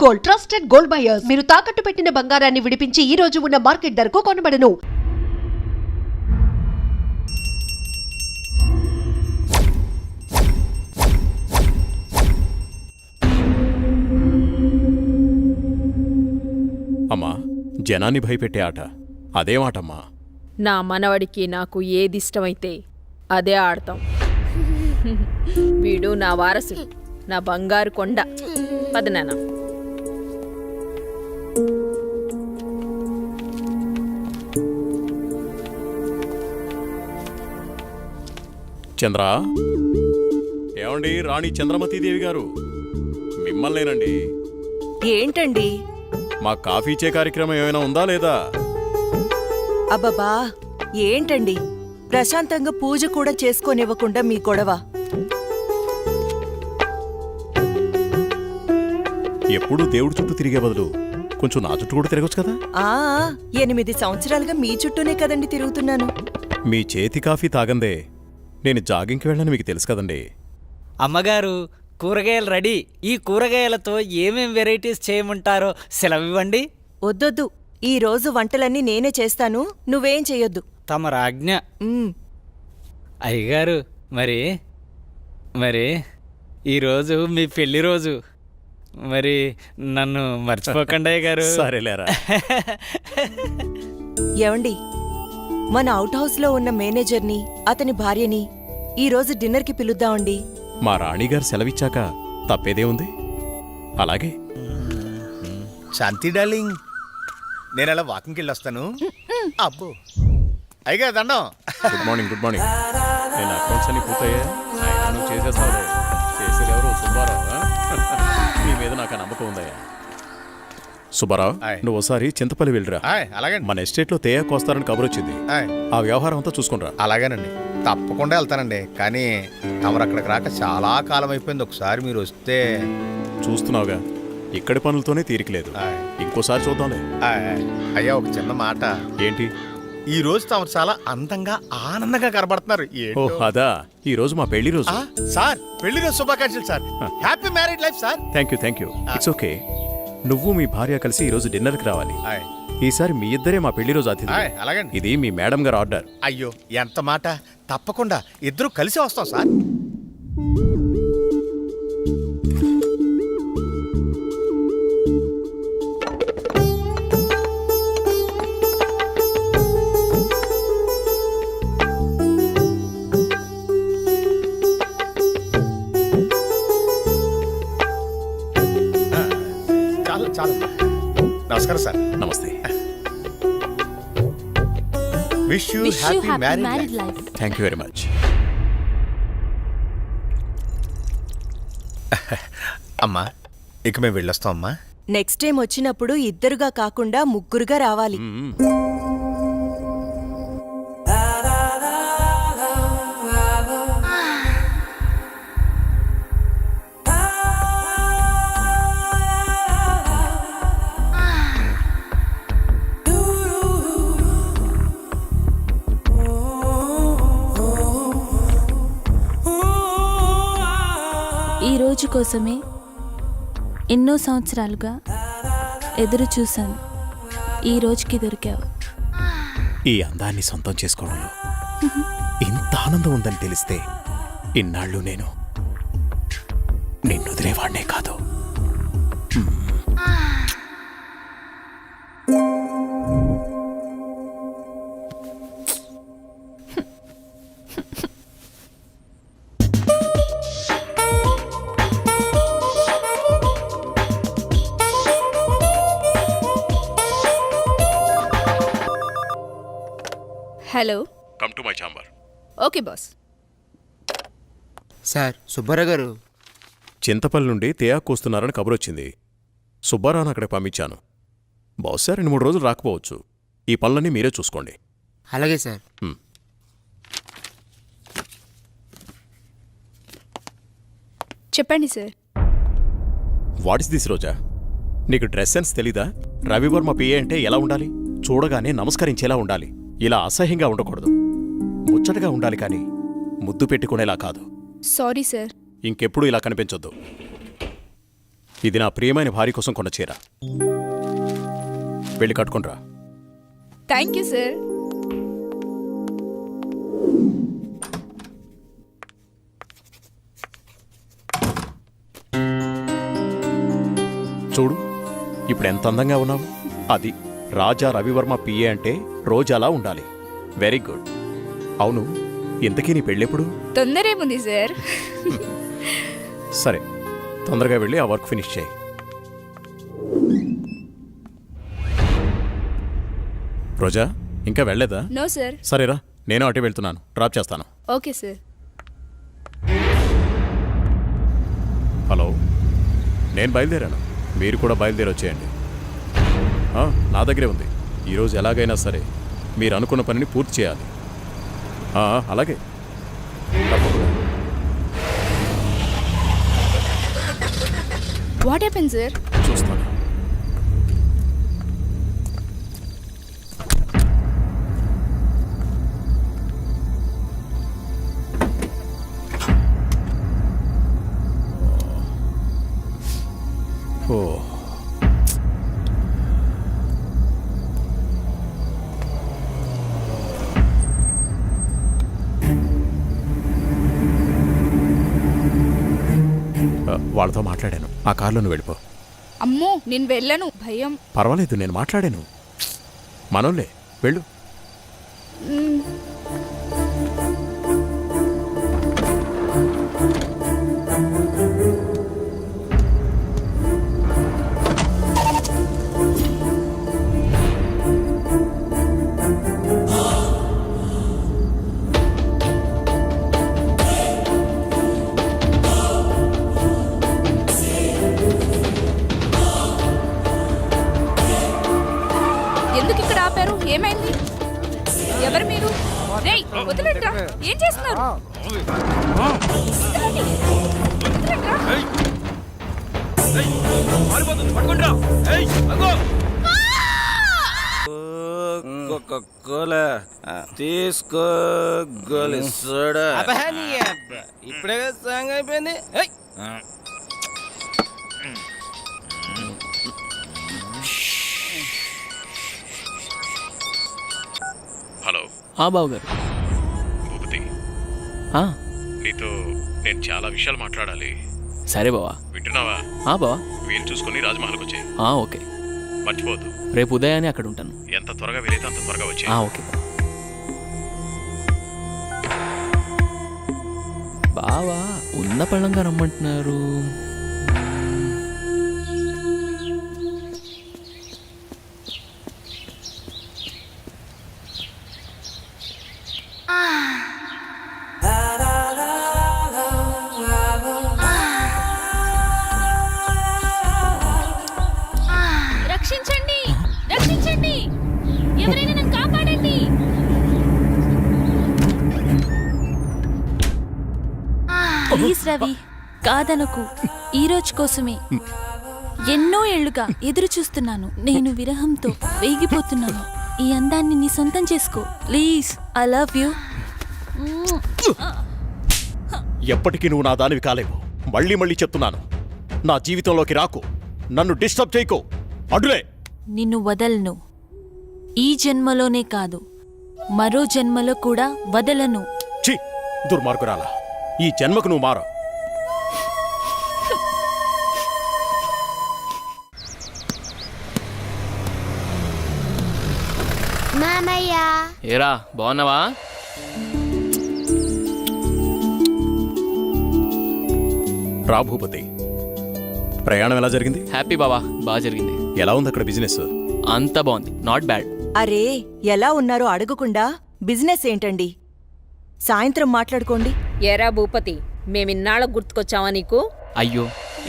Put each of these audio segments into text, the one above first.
Gold, trusted gold buyers. మీరు తాకట్టు పెట్టిన బంగారాన్ని విడిపించి ఈ రోజు ఉన్న మార్కెట్ ధరకు కొనబడను. అమ్మా, జనాన్ని భయపెట్టే ఆట అదేమాటమ్మా? నా మనవడికి నాకు ఏదిష్టమైతే అదే ఆడతాం. వీడు నా వారసుడు, నా బంగారు కొండ. పదనాన్న. చంద్ర, ఏమండి? రాణి చంద్రమతీదేవి గారు మిమ్మల్నేనండి. ఏంటండి? మా కాఫీ ఇచ్చే కార్యక్రమం ఏమైనా ఉందా లేదా? అబ్బబ్బా, ఏంటండి ప్రశాంతంగా పూజ కూడా చేసుకోనివ్వకుండా మీ గొడవ? ఎప్పుడూ దేవుడి చుట్టూ తిరిగే బదులు కొంచెం నా చుట్టూ కూడా తిరగచ్చు కదా? 8 సంవత్సరాలుగా మీ చుట్టూనే కదండి తిరుగుతున్నాను. మీ చేతి కాఫీ తాగందే నేను జాగింగ్కి వెళ్ళని మీకు తెలుసు కదండి. అమ్మగారు, కూరగాయలు రెడీ. ఈ కూరగాయలతో ఏమేం వెరైటీస్ చేయమంటారో సెలవివ్వండి. వద్దొద్దు, ఈ రోజు వంటలన్నీ నేనే చేస్తాను, నువ్వేం చెయ్యొద్దు. తమ రాజ్ఞ. అయ్యగారు, మరి ఈరోజు మీ పెళ్లి రోజు. మరి నన్ను మర్చిపోకండి అయ్యగారు. సరేలేరా. ఏవండి, మన అవుట్ హౌస్లో ఉన్న మేనేజర్ని, అతని భార్యని ఈ రోజు డిన్నర్కి పిలుద్దామండి. మా రాణిగారు సెలవిచ్చాక తప్పేదే ఉంది. అలాగే. శాంతి డార్లింగ్, నేను అలా వాకింగ్కి వెళ్ళొస్తాను. అబ్బో అయ్యగా దండం. Good morning. Good morning. నేను అకౌంట్స్ అన్ని పూర్తయ్యా? నువ్వు చేసేస్తావులే. చేసేది ఎవరు? సుబ్బారావు. నీ మీద నాకు ఆ నమ్మకం ఉందయ్యా. సుబ్బారావు, నువ్వు ఒకసారి చింతపల్లి వెళ్ళిరా. అలాగే. మన ఎస్టేట్లో తేయాకు వస్తారని కబురు వచ్చింది. ఆ వ్యవహారం అంతా చూసుకుంటా. అలాగేనండి, తప్పకుండా వెళ్తానండి. కానీ తమరు అక్కడికి రాక చాలా కాలం అయిపోయింది. ఒకసారి మీరు వస్తే. చూస్తున్నావుగా, ఇక్కడి పనులతోనే తీరికలేదు. ఇంకోసారి చూద్దాంలే. అయ్యా, ఒక చిన్న మాట. ఏంటి? ఈ రోజు తమరు చాలా అందంగా ఆనందంగా కనబడుతున్నారు. అదా, ఈ రోజు మా పెళ్లి రోజు. సార్, పెళ్లి రోజు శుభాకాంక్షలు sir. Happy married life sir. Thank you. It's okay. నువ్వు మీ భార్య కలిసి ఈ రోజు డిన్నర్కి రావాలి. ఈసారి మీ ఇద్దరే మా పెళ్లి రోజు అతిథి. అలాగండి. ఇది మీ మేడం గారు ఆర్డర్. అయ్యో, ఎంత మాట. తప్పకుండా ఇద్దరు కలిసి వస్తాం సార్. చాలు. నమస్కారం సార్. నమస్తే. Wish you happy married life. Thank you very much. అమ్మా, ఇక మేము వెళ్ళొస్తాం అమ్మా. నెక్స్ట్ టైం వచ్చినప్పుడు ఇద్దరుగా కాకుండా ముగ్గురుగా రావాలి. ఈ రోజు కోసమే ఎన్నో సంవత్సరాలుగా ఎదురు చూశాను. ఈ రోజుకి దొరికావు. ఈ అందాన్ని సొంతం చేసుకోవడంలో ఇంత ఆనందం ఉందని తెలిస్తే ఇన్నాళ్ళు నేను నిన్ను వదిలేవాడినే కాదు. Hello. Come to my chamber. Okay boss. Sir, Subbarao గారు చింతపల్లి నుండి తేయాకు వస్తున్నారని కబురొచ్చింది. సుబ్బారావును అక్కడికి పంపించాను. బహుశా 2-3 రోజులు రాకపోవచ్చు. ఈ పనులన్నీ మీరే చూసుకోండి. అలాగే సార్. చెప్పండి సార్. వాట్ ఇస్ దిస్ రోజా? నీకు డ్రెస్ సెన్స్ తెలీదా? రవివర్మ పిఏ అంటే ఎలా ఉండాలి? చూడగానే నమస్కరించేలా ఉండాలి. ఇలా అసహ్యంగా ఉండకూడదు. ముచ్చటగా ఉండాలి, కానీ ముద్దు పెట్టుకునేలా కాదు. Sorry sir. ఇంకెప్పుడు ఇలా కనిపించొద్దు. ఇది నా ప్రియమైన భార్య కోసం కొన్న చీర. వెళ్ళి కట్టుకుంట్రా. Thank you sir. చూడు ఇప్పుడు ఎంత అందంగా ఉన్నావు. అది రాజా రవివర్మ పిఏ అంటే రోజాలా ఉండాలి. Very good. అవును, ఇంతకీ నీ పెళ్ళెప్పుడు? తొందరేముంది సార్. సరే, తొందరగా వెళ్ళి ఆ వర్క్ ఫినిష్ చేయి. రోజా ఇంకా వెళ్ళలేదా? No sir. సరేరా, నేను అటే వెళ్తున్నాను, డ్రాప్ చేస్తాను. Okay sir. హలో, నేను బయలుదేరాను, మీరు కూడా బయలుదేరి వచ్చేయండి. నా దగ్గరే ఉంది. ఈరోజు ఎలాగైనా సరే మీరు అనుకున్న పనిని పూర్తి చేయాలి. అలాగే, తప్పకుండా. What happen sir? చూస్తాను. ఓ, వాళ్ళతో మాట్లాడాను. ఆ కార్లో నువ్వు వెళ్ళిపో. అమ్మో నేను వెళ్ళను, భయం. పర్వాలేదు, నేను మాట్లాడాను. మనోళ్ళే, వెళ్ళు. ఎందుకు ఇక్కడ ఆపారు? ఏమైంది? ఎవరు మీరు? రేయ్ వదిలేట్రా, ఏం చేస్తున్నారు? తీసుకో గోలి సోడా. ఇప్పుడే సాంగ్ అయిపోయింది. హలో. బావగారు. భూపతి, నీతో నేను చాలా విషయాలు మాట్లాడాలి. సరే బావా. వింటున్నావా? బావా. వీలు చూసుకుని రాజమహల్కి వచ్చే. ఓకే. మర్చిపోవద్దు. రేపు ఉదయాన్నే అక్కడ ఉంటాను. ఎంత త్వరగా వీలైతే అంత త్వరగా వచ్చే. ఓకే బావా. ఉన్న పళ్ళంగా రమ్మంటున్నారు. రక్షించండి, రక్షించండి, ఎవరైనా నన్ను కాపాడండి. ప్లీజ్ రవి, కాదనకు. ఈ రోజు కోసమే ఎన్నో ఏళ్లుగా ఎదురు చూస్తున్నాను. నేను విరహంతో వేగిపోతున్నాను. ఈ అందాన్ని నీ సొంతం చేసుకో ప్లీజ్. I love you. ఎప్పటికీ నువ్వు నా దానివి కాలేవు. మళ్ళీ మళ్ళీ చెప్తున్నాను, నా జీవితంలోకి రాకు, నన్ను డిస్టర్బ్ చేయకు. అడులే. నిన్ను వదలను. ఈ జన్మలోనే కాదు, మరో జన్మలో కూడా వదలను. ఛీ, దుర్మార్గురాలా, ఈ జన్మకు నువ్వు మారు. ఏరా బాగున్నావా? రా భూపతి, ప్రయాణం ఎలా జరిగింది? హ్యాపీ బావా, బాగా జరిగింది. ఎలా ఉంది అక్కడ బిజినెస్? అంతా బాగుంది, నాట్ బ్యాడ్. అరే ఎలా ఉన్నారో అడగకుండా బిజినెస్ ఏంటండి? సాయంత్రం మాట్లాడుకోండి. ఏరా భూపతి, మేమిన్నాళ్ళకు గుర్తుకొచ్చావా నీకు? అయ్యో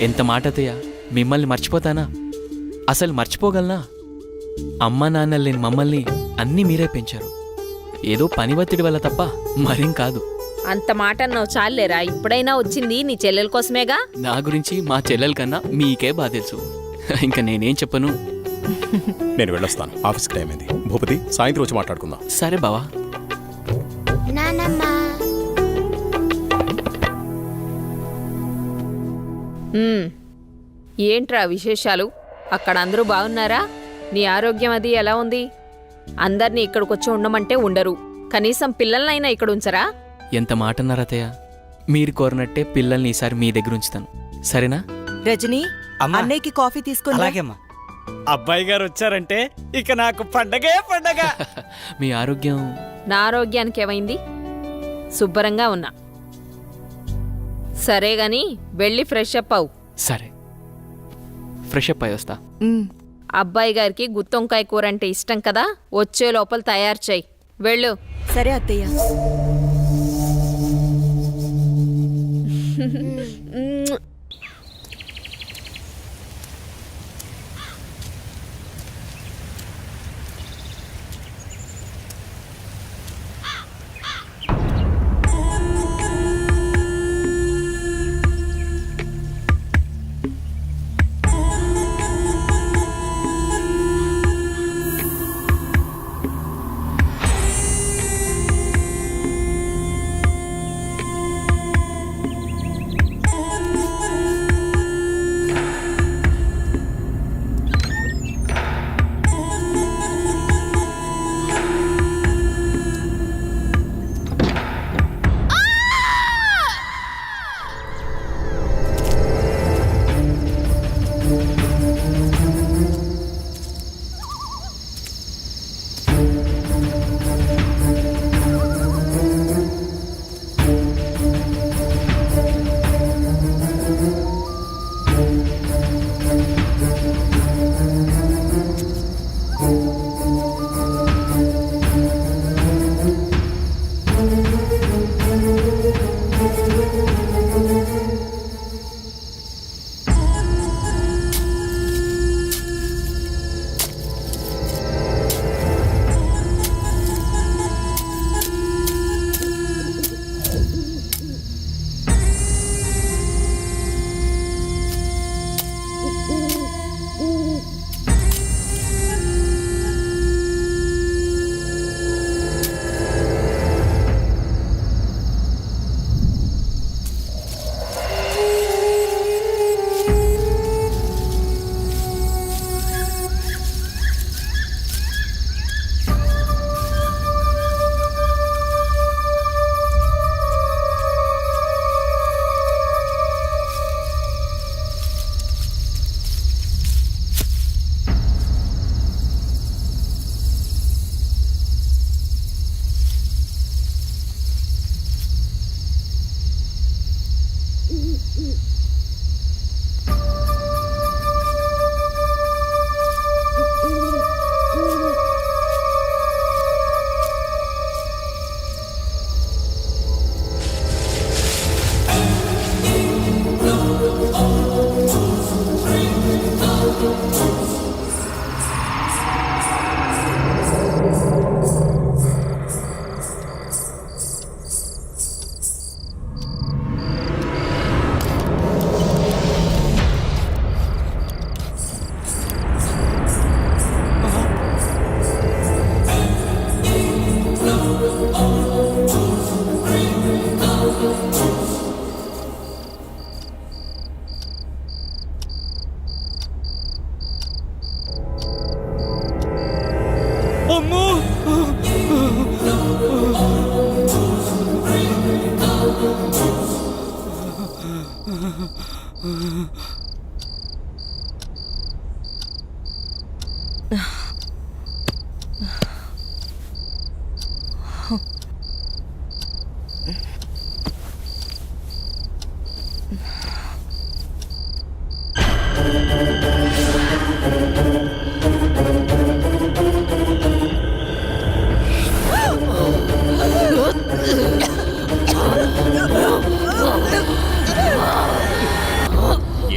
ఎంత మాట అత్తయ్య, మిమ్మల్ని మర్చిపోతానా? అసలు మర్చిపోగలనా? అమ్మా నాన్న లేని మమ్మల్ని అన్నీ మీరే పెంచారు. ఏదో పని ఒత్తిడి వల్ల తప్ప మరేం కాదు. అంత మాట అన్నావు చాలేరా. ఇప్పుడైనా వచ్చింది నీ చెల్లెల కోసమేగా. నా గురించి మా చెల్లెల కన్నా మీకే బాగా తెలుసు. ఇంకా నేనేం చెప్పను. నేను వెళ్ళొస్తాను, ఆఫీస్కి టైం అయింది. భూపతి, సాయంత్రం వచ్చి మాట్లాడుకుందాం. సరే బావా. ఏంట్రా విశేషాలు? అక్కడ అందరూ బాగున్నారా? నీ ఆరోగ్యం అది ఎలా ఉంది? అందర్నీ ఇక్కడికొచ్చి ఉండమంటే ఉండరు. కనీసం పిల్లలనైనా ఇక్కడ ఉంచరా? ఎంత మాట అన్నారు అత్తయ్య. మీరు కోరినట్టే పిల్లల్ని ఈసారి మీ దగ్గర ఉంచుతాను, సరేనా? రజనీ, అమ్మా. అన్నయ్యకి కాఫీ తీసుకుని రా. అలాగేమ్మా. అబ్బాయి గారు వచ్చారంటే ఇక నాకు పండగే పండగ. మీ ఆరోగ్యం నా ఆరోగ్యానికి ఏమైంది? శుభ్రంగా ఉన్నా. సరే గాని వెళ్ళి ఫ్రెష్ అప్ అవు. సరే, ఫ్రెష్ అప్ అయి వస్తా. ఉమ్. అబ్బాయి గారికి గుత్తొంకాయ కూర అంటే ఇష్టం కదా, వచ్చే లోపల తయారు చేయి. వెళ్ళు. సరే అత్తయ్య.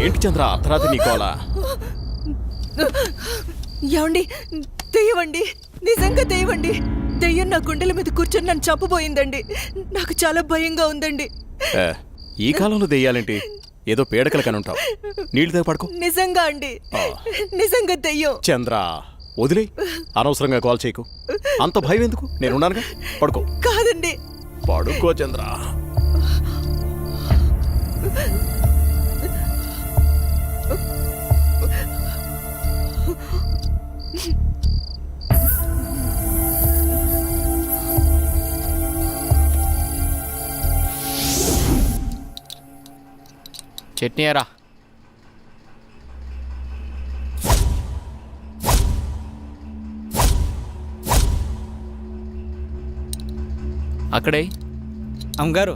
ఏంటి చంద్ర అర్ధరాత్రి నీకోలా? ఏమండి, దెయ్యమండి, నిజంగా దెయ్యమండి. దెయ్యం నా గుండెల మీద కూర్చొని నన్ను చంపబోయిందండి. నాకు చాలా భయంగా ఉందండి. ఈ కాలంలో దెయ్యాలేంటి? ఏదో పీడకల కని ఉంటావు. నీళ్ళు దగ్గర పడుకో. నిజంగా అండి, నిజంగా దెయ్యం. చంద్ర వదిలే, అనవసరంగా కాల్ చేయకు. అంత భయం ఎందుకు? నేనున్నానుగా, పడుకో. కాదండి, పడుకో చంద్ర. చట్నీ ఎరా. అక్కడే. అమ్మగారు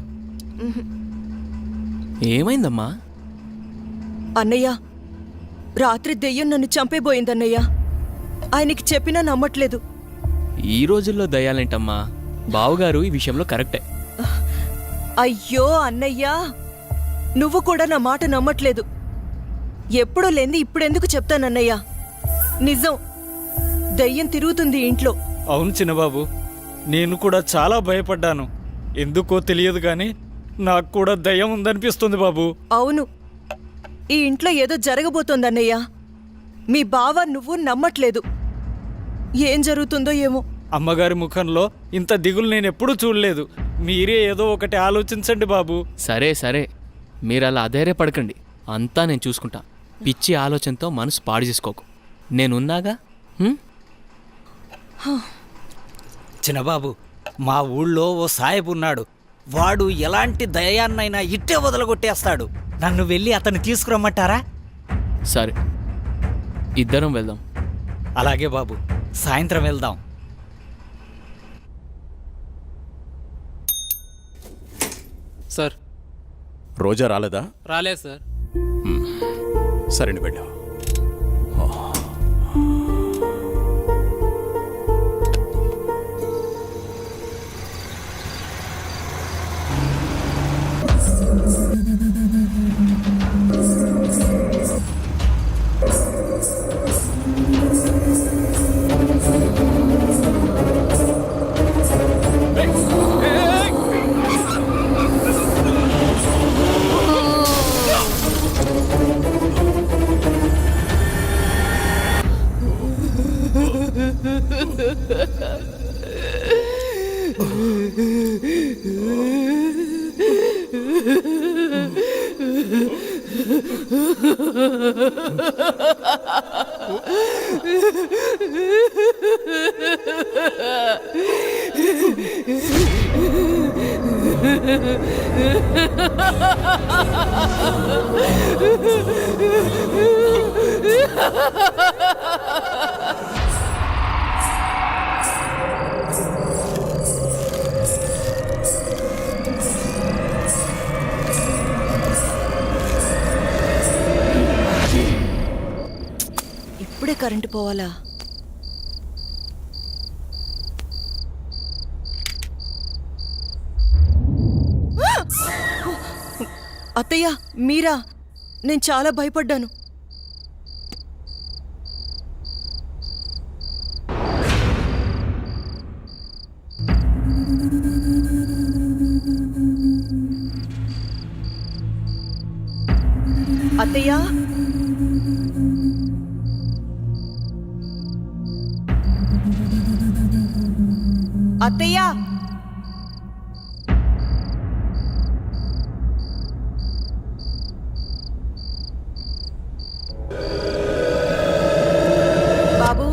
ఏమైందమ్మా? అన్నయ్య, రాత్రి దెయ్యం నన్ను చంపేబోయిందన్నయ్య. ఆయనకి చెప్పినా నమ్మట్లేదు. ఈ రోజుల్లో దయ్యాలేంటమ్మా? బావుగారు ఈ విషయంలో కరెక్టే. అయ్యో అన్నయ్యా, నువ్వు కూడా నా మాట నమ్మట్లేదు. ఎప్పుడూ లేంది ఇప్పుడెందుకు చెప్తానన్నయ్యా? నిజం, దయ్యం తిరుగుతుంది ఇంట్లో. అవును చిన్నబాబు, నేను కూడా చాలా భయపడ్డాను. ఎందుకో తెలియదు కానీ నాకు కూడా దయ్యం ఉందనిపిస్తుంది బాబు. అవును, ఈ ఇంట్లో ఏదో జరగబోతోందన్నయ్యా. మీ బావ నువ్వు నమ్మట్లేదు. ఏం జరుగుతుందో ఏమో. అమ్మగారి ముఖంలో ఇంత దిగులు నేను ఎప్పుడూ చూడలేదు. మీరే ఏదో ఒకటి ఆలోచించండి బాబు. సరే సరే, మీరు అలా అధైర్యపడకండి. అంతా నేను చూసుకుంటా. పిచ్చి ఆలోచనతో మనసు పాడు చేసుకోకు. నేనున్నాగా. చిన్నబాబు, మా ఊళ్ళో ఓ సాయబు ఉన్నాడు. వాడు ఎలాంటి దయాన్నైనా ఇట్టే వదలగొట్టేస్తాడు. నన్ను వెళ్ళి అతన్ని తీసుకురమ్మంటారా? సరే, ఇద్దరం వెళ్దాం. అలాగే బాబు, సాయంత్రం వెళ్దాం. సార్. రోజా రాలేదా? రాలేదు సార్. సరే వెళ్ళా. ఇప్పుడే కరెంటు పోవాలా? అత్తయ్య, మీరా? నేను చాలా భయపడ్డాను. అత్తయ్య, అత్తయ్య, బాబు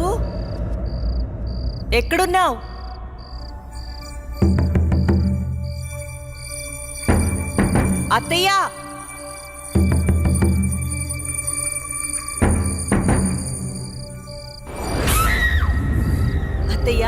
ఎక్కడున్నావు? అత్తయ్య, అత్తయ్య,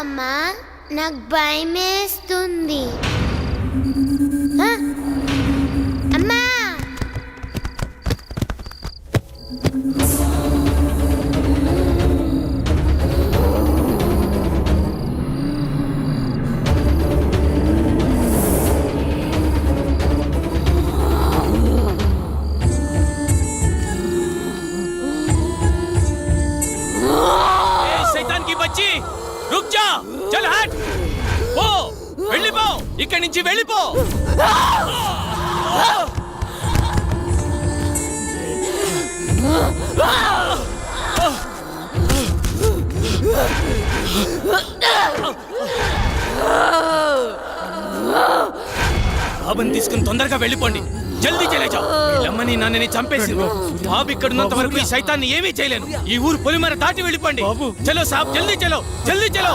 అమ్మా నాకు భయమేస్తుంది. అమ్మా శైతాన్ కి బచ్చి రుక్ జా చల్ హట్ పో వెళ్ళిపో ఇక్కడి నుంచి వెళ్ళిపో బాబుని తీసుకుని తొందరగా వెళ్ళిపోండి జల్దీ చలేజా అమ్మని నాన్నని చంపేసి బాబు ఇక్కడున్నంత వరకు ఈ సైతాన్ని ఏమీ చేయలేను ఈ ఊరు పొలిమర దాటి వెళ్ళిపోండి చలో సాబ్ జల్దీ చలో జల్దీ చలో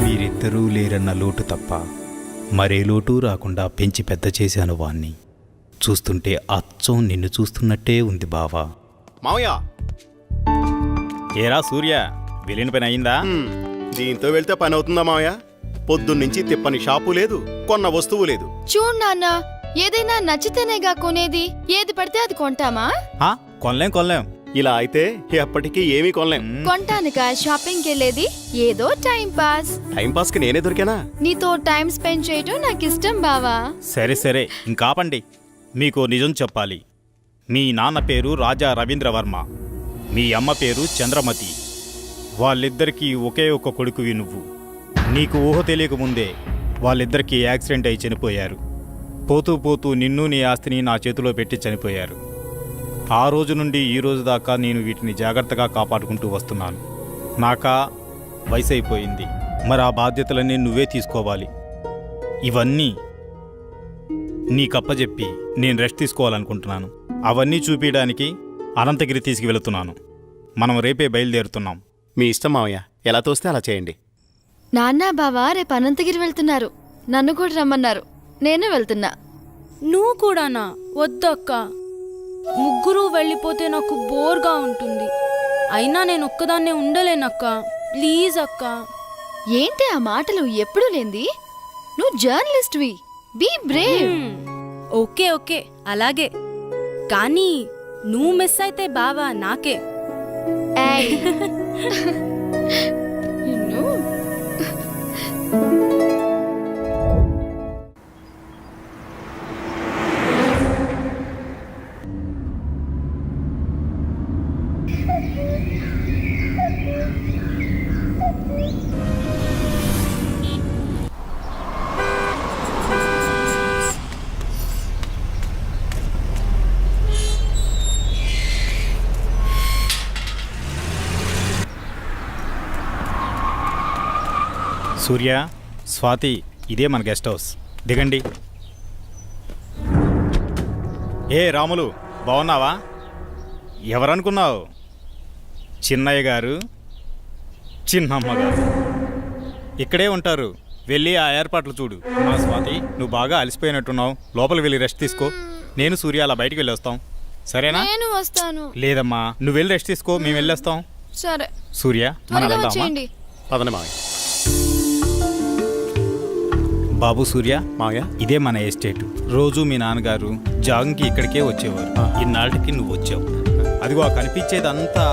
మీరిద్దరూ లేరన్న లోటు తప్ప మరే లోటు రాకుండా పెంచి పెద్ద చేశాను వాణ్ణి. చూస్తుంటే అచ్చం నిన్ను చూస్తున్నట్టే ఉంది బావా. మావయ్య ఏరా సూర్య, వెళ్ళిన పని అయిందా? దీంతో వెళ్తే పని అవుతుందా మావయ్య? పొద్దున్నుంచి తిప్పని షాపు లేదు, కొన్న వస్తువు లేదు. చూడు నాన్న, ఏదైనా నచ్చితేనేగా కొనేది. ఏది పడితే అది కొంటామా? కొనలేం. ఇలా అయితే ఎప్పటికీ ఏమీ కొనలేం. కొంటానుగా షాపింగ్కి వెళ్ళేది. ఏదో టైం పాస్. టైం పాస్ కి నేనే దొరికానా? నీతో టైం స్పెండ్ చేయటం నాకు ఇష్టం బావా. సరే ఇంకాపండి. మీకు నిజం చెప్పాలి. మీ నాన్న పేరు రాజా రవీంద్రవర్మ, మీ అమ్మ పేరు చంద్రమతి. వాళ్ళిద్దరికీ ఒకే ఒక కొడుకువి నువ్వు. నీకు ఊహ తెలియకముందే వాళ్ళిద్దరికీ యాక్సిడెంట్ అయి చనిపోయారు. పోతూ నిన్ను నీ ఆస్తిని నా చేతిలో పెట్టి చనిపోయారు. ఆ రోజు నుండి ఈ రోజు దాకా నేను వీటిని జాగ్రత్తగా కాపాడుకుంటూ వస్తున్నాను. నాకా వయసు అయిపోయింది, మరి ఆ బాధ్యతలన్నీ నువ్వే తీసుకోవాలి. ఇవన్నీ నీకప్పచెప్పి నేను రెస్ట్ తీసుకోవాలనుకుంటున్నాను. అవన్నీ చూపించడానికి అనంతగిరి తీసుకువెళుతున్నాను. మనం రేపే బయలుదేరుతున్నాం. మీ ఇష్టం మావయ్య, ఎలా తోస్తే అలా చేయండి. నాన్న బావా రేపు అనంతగిరి వెళ్తున్నారు. నన్ను కూడా రమ్మన్నారు. నేను వెళ్తున్నా. నువ్వు కూడానా? వద్దక్క, ముగ్గురు వెళ్ళిపోతే నాకు బోర్గా ఉంటుంది. అయినా నేను ఒక్కదాన్నే ఉండలేనక్క. ప్లీజ్ అక్క. ఏంటి ఆ మాటలు? ఎప్పుడు లేంది. నువ్వు జర్నలిస్ట్వి. Be Brave. ఓకే అలాగే. కానీ నువ్వు మిస్ అయితే బావా నాకే. ఏయ్. నిన్ను సూర్య, స్వాతి, ఇదే మన గెస్ట్ హౌస్. దిగండి. ఏ రాములు, బాగున్నావా? ఎవరనుకున్నావు? చిన్నయ్య గారు, చిన్నమ్మ గారు ఇక్కడే ఉంటారు. వెళ్ళి ఆ ఏర్పాట్లు చూడు. మా స్వాతి, నువ్వు బాగా అలసిపోయినట్టున్నావు. లోపలికి వెళ్ళి రెస్ట్ తీసుకో. నేను సూర్య అలా బయటికి వెళ్ళి వస్తాం. సరేనా? నేను వస్తాను. లేదమ్మా, నువ్వు వెళ్ళి రెస్ట్ తీసుకో, మేము వెళ్ళొస్తాం. సరే. సూర్య, మనం త్వరగా వెళ్దామా? వచ్చేయండి. పదండి మావయ్య. బాబు సూర్య, మావయ్య, ఇదే మన ఎస్టేట్. రోజు మీ నాన్నగారు జాగింగ్కి ఇక్కడికే వచ్చేవారు. ఇన్నాళ్ళకి నువ్వు వచ్చావు. అదిగో ఆ కనిపించేదంతా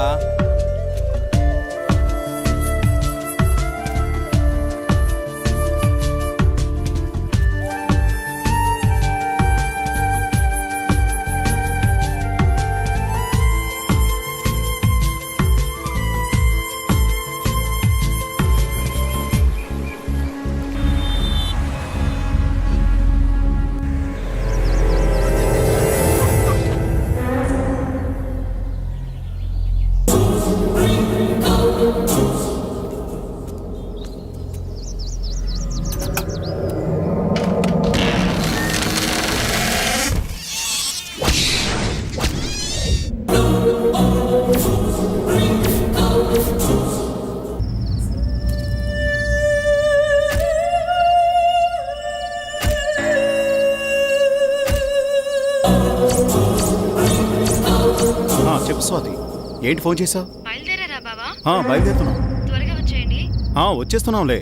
చెప్పు స్వాతి, ఏంటి ఫోన్ చేసావు? బయలుదేరారా బావా? బయలుదేరుతున్నాం. త్వరగా వచ్చేయండి. వచ్చేస్తున్నాంలే.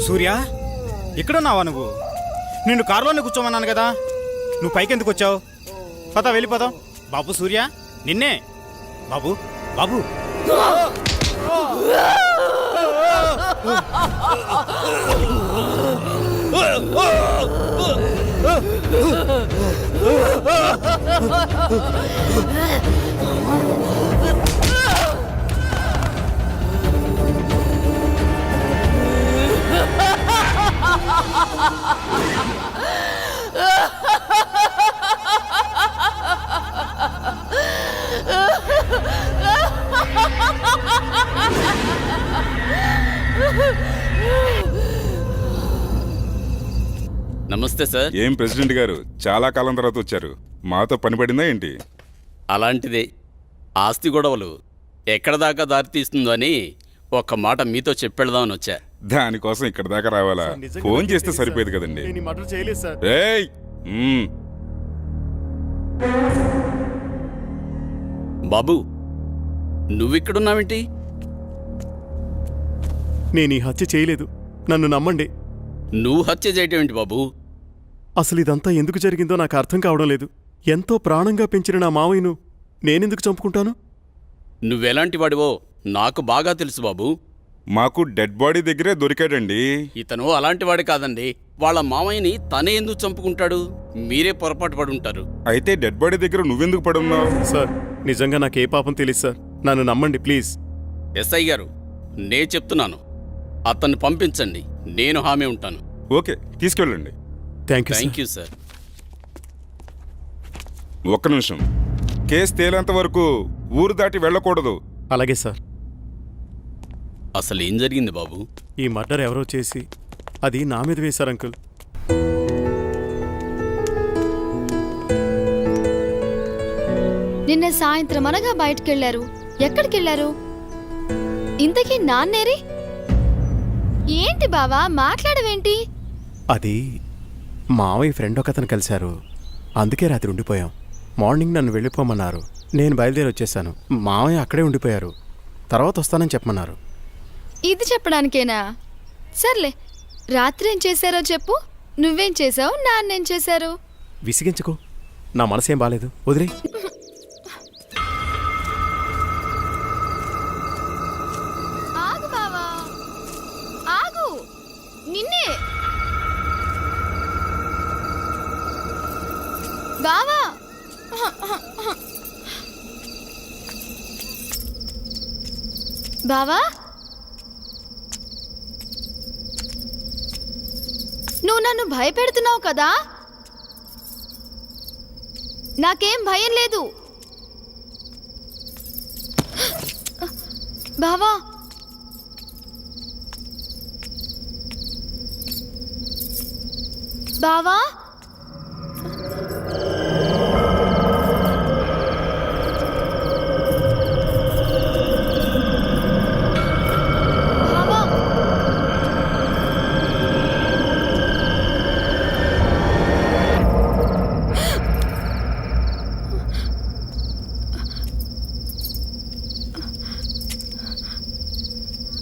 సూర్య, ఇక్కడున్నావా నువ్వు? నిన్ను కారులోనే కూర్చోమన్నాను కదా, నువ్వు పైకి ఎందుకు వచ్చావు? పద, వెళ్ళిపోదాం. బాబు సూర్య, నిన్నే. బాబు, బాబు. నమస్తే సార్. ఏం ప్రెసిడెంట్ గారు, చాలా కాలం తర్వాత వచ్చారు. మాతో పని పడిందా ఏంటి? అలాంటిదే. ఆస్తి గొడవలు ఎక్కడ దాకా దారితీస్తుందో అని ఒక్క మాట మీతో చెప్పెడదామని వచ్చా. దానికోసం ఇక్కడ దాకా రావాలా? ఫోన్ చేస్తే సరిపోయేది కదండి. ఏయ్! బాబు, నువ్విక్కడున్నావేంటి? నేను ఈ హత్య చేయలేదు, నన్ను నమ్మండి. నువ్వు హత్య చేయటం ఏంటి బాబు? అసలు ఇదంతా ఎందుకు జరిగిందో నాకు అర్థం కావడం లేదు. ఎంతో ప్రాణంగా పెంచిన నా మావయ్యను నేనెందుకు చంపుకుంటాను? నువ్వెలాంటి వాడివో నాకు బాగా తెలుసు బాబు. మాకు డెడ్ బాడీ దగ్గరే దొరికాడండి. ఇతను అలాంటి వాడి కాదండి. వాళ్ళ మామయ్యని తనే ఎందుకు చంపుకుంటాడు? మీరే పొరపాటు పడి ఉంటారు. అయితే డెడ్ బాడీ దగ్గర నువ్వెందుకు పడున్నావు? సార్, నిజంగా నాకే పాపం తెలియదు సార్, నన్ను నమ్మండి ప్లీజ్. ఎస్ఐ గారు, నే చెప్తున్నాను, అతన్ని పంపించండి, నేను హామీ ఉంటాను. ఓకే, తీసుకెళ్ళండి. Thank you sir. ఒక్క నిమిషం. కేసు తేలేంత వరకు ఊరు దాటి వెళ్ళకూడదు. అలాగే సార్. అసలు ఏం జరిగింది బాబు? ఈ మర్డర్ ఎవరో చేసి అది నా మీద వేశారు అంకుల్. నిన్న సాయంత్రం అనగా బయటకెళ్లారు. ఎక్కడికెళ్లారు? ఇంతకీ నాన్నేరి? ఏంటి బావా మాట్లాడవేంటి? అది మావయ్య ఫ్రెండ్ ఒకతను కలిశారు, అందుకే రాత్రి ఉండిపోయాం. మార్నింగ్ నన్ను వెళ్ళిపోమన్నారు, నేను బయలుదేరి వచ్చేసాను. మావయ్య అక్కడే ఉండిపోయారు. తర్వాత వస్తానని చెప్పమన్నారు. ఇది చెప్పడానికేనా? సర్లే, రాత్రి ఏం చేశారో చెప్పు. నువ్వేం చేసావు, నాన్నేం చేశారు? విసిగించుకో, నా మనసేం బాలేదు, వదిలే. ఆగు బావా, ఆగు. నిన్నే బావా. బావా, నువ్వు నన్ను భయపెడుతున్నావు కదా? నాకేం భయం లేదు బావా. బావా,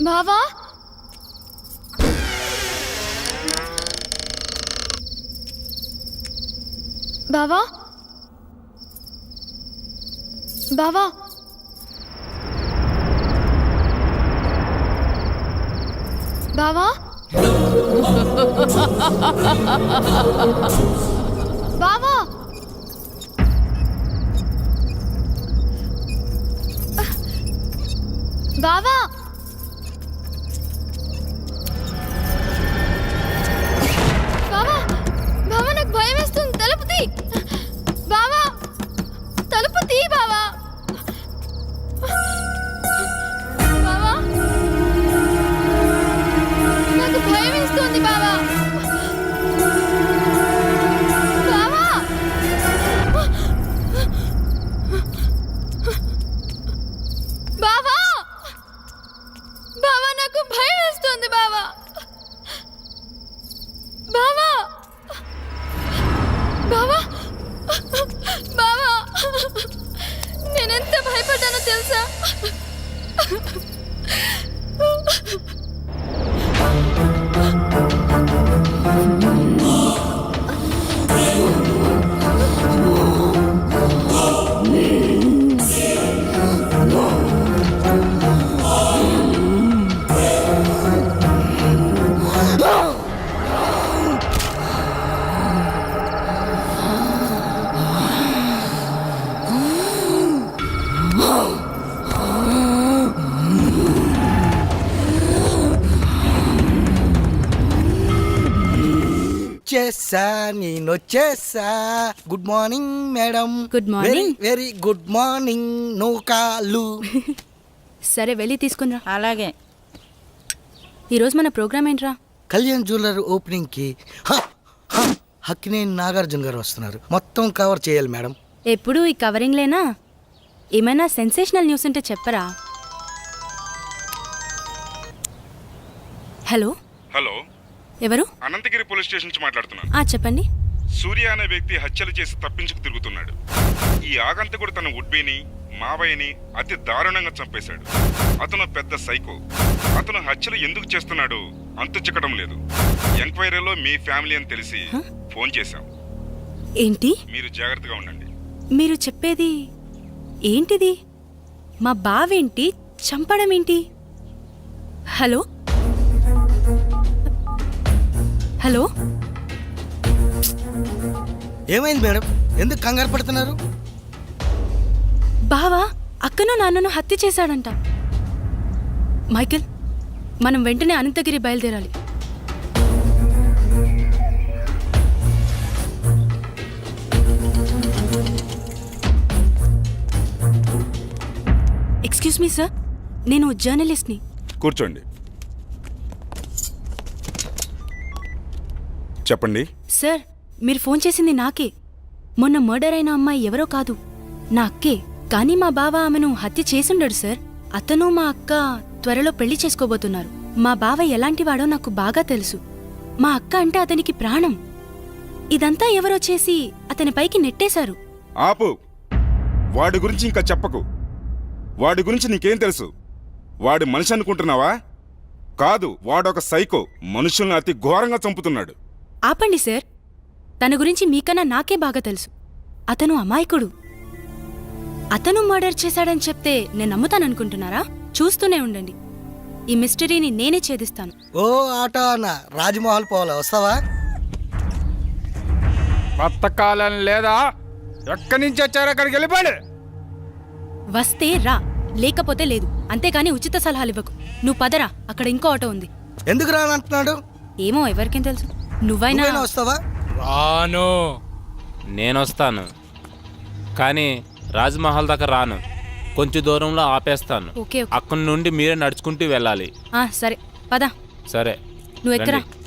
బావా, బావా, బావా, బావా, బావా, బావా, బావా, బావా, నాకు భయం వేస్తుంది. తలుపు తీ బావా, తలుపు తీ బావా. బావా, నాకు భయం వేస్తుంది బావా. బావా, బావా, బావా, నాకు భయం వేస్తుంది బావా. బావా, బావా, బావా, నేనెంత భయపడ్డానో తెలుసా? చేసా నేనొచ్చేసా. Good morning madam. Good morning. Very good morning. No కాలు. సరే వెళ్ళి తీసుకునిరా. అలాగే. ఈరోజు మన ప్రోగ్రామ్ ఏంట్రా? కళ్యాణ్ జ్యువెలర్ ఓపెనింగ్ కి హక్కినేని నాగార్జున గారు వస్తున్నారు. మొత్తం కవర్ చేయాలి మేడం. ఎప్పుడు ఈ కవరింగ్ లేనా? ఏమైనా సెన్సేషనల్ న్యూస్ ఉంటే చెప్పరా? హలో హలో, ఎవరు? అనంతగిరి పోలీస్ స్టేషన్ నుంచి మాట్లాడుతున్నాను. చెప్పండి. సూర్య అనే వ్యక్తి హత్యలు చేసి తప్పించుకు తిరుగుతున్నాడు. ఈ ఆగంతకుడు తన ఉడ్బీని మావయ్యని అతి దారుణంగా చంపేశాడు. అతను పెద్ద సైకో. అతను హత్యలు ఎందుకు చేస్తున్నాడో అంతు చిక్కడం లేదు. ఎంక్వైరీలో మీ ఫ్యామిలీ అని తెలిసి ఫోన్ చేశాం. ఏంటి? మీరు జాగ్రత్తగా ఉండండి. మీరు చెప్పేది ఏంటిది? మా బావేంటి చంపడం ఏంటి? హలో హలో, ఏమైంది మేడం? ఎందుకు కంగారు పడుతున్నారు? బావా అక్కను నాన్నను హత్య చేశాడంట. మైకేల్, మనం వెంటనే అనంతగిరి బయలుదేరాలి. ఎక్స్క్యూజ్ మీ సార్, నేను జర్నలిస్ట్ని. కూర్చోండి. చెప్పండి. సార్, మీరు ఫోన్ చేసింది నాకే. మొన్న మర్డర్ అయిన అమ్మాయి ఎవరో కాదు, నా అక్కే. కానీ మా బావ ఆమెను హత్య చేసుండడు సార్. అతను మా అక్క త్వరలో పెళ్లి చేసుకోబోతున్నారు. మా బావ ఎలాంటివాడో నాకు బాగా తెలుసు. మా అక్క అంటే అతనికి ప్రాణం. ఇదంతా ఎవరో చేసి అతని పైకి నెట్టేశారు. ఆపు. వాడి గురించి ఇంకా చెప్పకు. వాడి గురించి నీకేం తెలుసు? వాడి మనిషి అనుకుంటున్నావా? కాదు, వాడొక సైకో. మనుషుల్ని అతి ఘోరంగా చంపుతున్నాడు. ఆపండి సార్, తన గురించి మీకన్నా నాకే బాగా తెలుసు. అతను అమాయకుడు. అతను మర్డర్ చేశాడని చెప్తే నేను నమ్ముతాననుకుంటున్నారా? చూస్తూనే ఉండండి, ఈ మిస్టరీని నేనే ఛేదిస్తాను. ఓ ఆటో అన్న, రాజ్మహల్ పోవాలా, వస్తావా? బతకాలని లేదా? ఎక్కడి నుంచి వచ్చారో అక్కడికి వెళ్ళిపోండి. వస్తే రా, లేకపోతే లేదు. అంతేగాని ఉచిత సలహాలు ఇవ్వకు. నువ్వు పదరా, అక్కడ ఇంకో ఆటో ఉంది. ఎందుకు రానంటున్నాడు? ఏమో, ఎవరికేం తెలుసు. నువ్వైనా వస్తావా? రాను. నేనొస్తాను, కానీ రాజ్మహల్ దాకా రాను. కొంచెం దూరంలో ఆపేస్తాను. Okay, okay. అక్కడి నుండి మీరే నడుచుకుంటూ వెళ్ళాలి. సరే పద. సరే, నువ్వు ఎక్కరా. రండి.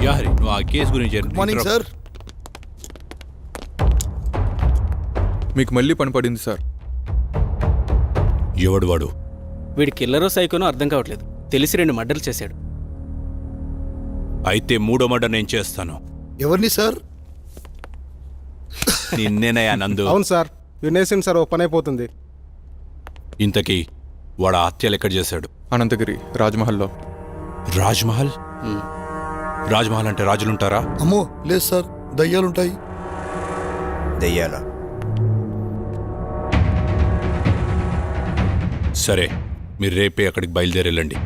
యాహరి, నువ్వు ఆ కేసు గురించి మార్నింగ్ సార్. మీకు మళ్ళీ పని పడింది సార్. ఎవడు వాడు? వీడి కిల్లరో సైకోనో అర్థం కావట్లేదు. తెలిసి 2 మర్డర్లు చేశాడు. అయితే 3వ మర్డర్ నేను చేస్తాను. ఎవరిని సార్? నిన్నేనయ్యా నందు. అవును సార్, వినేసింది సార్, ఓ పని అయిపోతుంది. ఇంతకీ వాడు ఆ హత్యలు ఎక్కడ చేశాడు? అనంతగిరి రాజ్మహల్లో. రాజ్మహల్? రాజ్మహల్ అంటే రాజులుంటారా? అమ్మో లేదు సార్, దయ్యాలుంటాయి. దయ్యాలా? సరే, మీరు రేపే అక్కడికి బయలుదేరి వెళ్ళండి.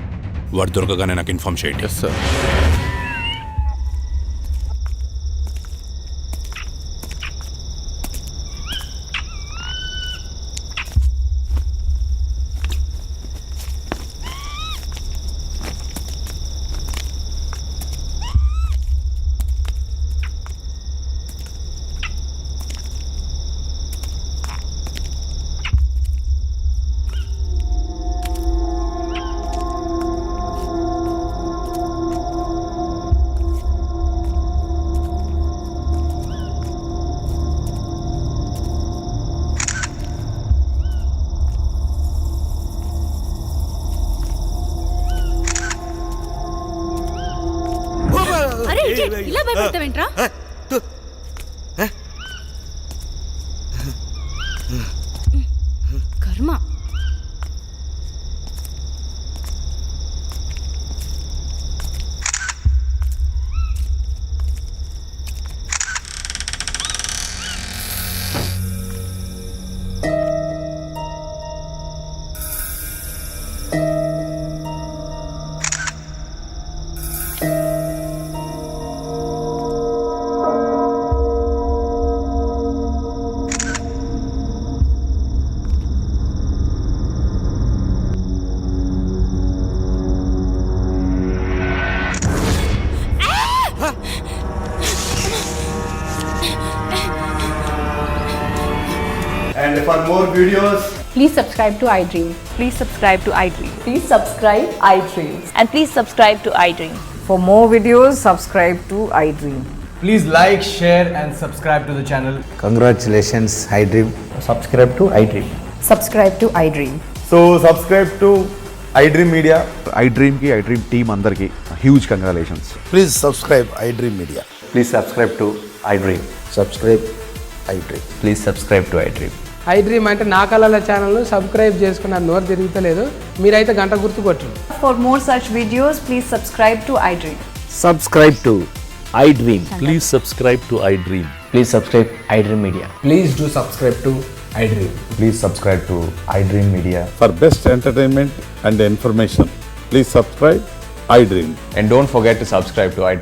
వాడు దొరకగానే నాకు ఇన్ఫార్మ్ చేయండి. Yes sir. అరే ఇలా భయపడతావేంట్రా? కర్మ. And for more videos, Please subscribe to iDream. Please subscribe to iDream. Please subscribe iDream. And please subscribe to iDream. For more videos, subscribe to iDream. Please like, share and subscribe to the channel. congratulations, iDream. Subscribe to iDream. Subscribe to iDream. So subscribe to iDream Media. iDream ki iDream team andarki huge congratulations. Please subscribe iDream Media. Please subscribe to iDream. Subscribe iDream. Please subscribe to iDream. iDream అంటే నా కళల ఛానల్ను subscribe చేసుకున్న నోరు తిరుగుతలేదు. మీరైతే గంట గుర్తు కొట్టండి. For more such videos, please subscribe to iDream. Subscribe to iDream. Please subscribe to iDream. Please subscribe iDream Media. Please do subscribe to iDream. Please subscribe to iDream Media. For best entertainment and information, please subscribe iDream. And don't forget to subscribe to iDream.